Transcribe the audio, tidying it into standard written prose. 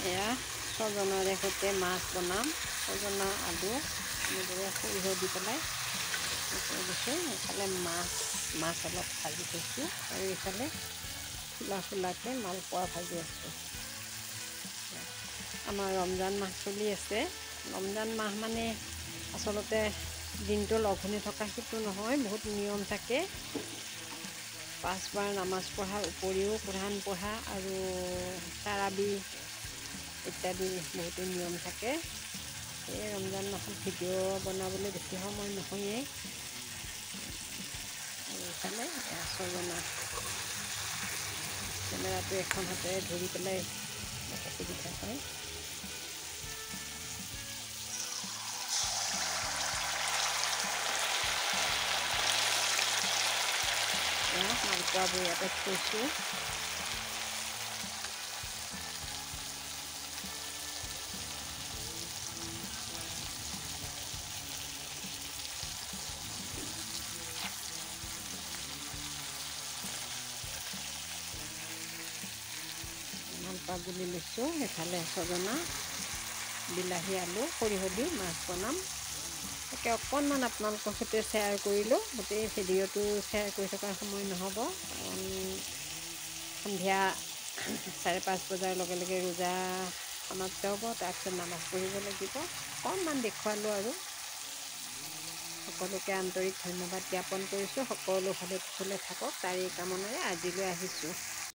এয়া ছজনাৰে সৈতে মাছ বনাম। ছজনা আলু এনেদৰে সৰিয়হ দি পেলাই দিছোঁ। এইফালে মাছ অলপ ভাজি থৈছোঁ আৰু এইফালে ফুলাকৈ মালপোৱা ভাজি আছোঁ। আমাৰ ৰমজান মাহ চলি আছে। ৰমজান মাহ মানে আচলতে দিনটো লঘোণে থকা সেইটো নহয়, বহুত নিয়ম থাকে। 5 বাৰ নামাজ পঢ়াৰ উপৰিও কোৰাণ পঢ়া আৰু তাৰাবি ইত্যাদি বহুতো নিয়ম থাকে। এই ৰমজান মাহত ভিডিঅ' বনাবলৈ বেছি সময় নহয়েই। আৰু ইফালে ছজনা, কেমেৰাটো এখন হাতেৰে ধৰি পেলাই অসুবিধা হয়। মালপোৱাবোৰ ইয়াতে থৈছোঁ। মালপোৱা গুলি লৈছোঁ। এইফালে ছজনা, বিলাহী, আলু, সৰিয়হ দি মাছ বনাম। তাকে অকণমান আপোনালোকৰ সৈতে শ্বেয়াৰ কৰিলোঁ। গোটেই ভিডিঅ'টো শ্বেয়াৰ কৰি থকাৰ সময় নহ'ব, কাৰণ সন্ধিয়া 5:30 বজাৰ লগে লগে ৰোজা সমাপ্ত হ'ব। তাৰপিছত নামাজ পঢ়িব লাগিব। অকণমান দেখুৱালোঁ আৰু সকলোকে আন্তৰিক ধন্যবাদ জ্ঞাপন কৰিছোঁ। সকলো ভালে কুশলে থাকক, তাৰেই কামনাৰে আজিলৈ আহিছোঁ।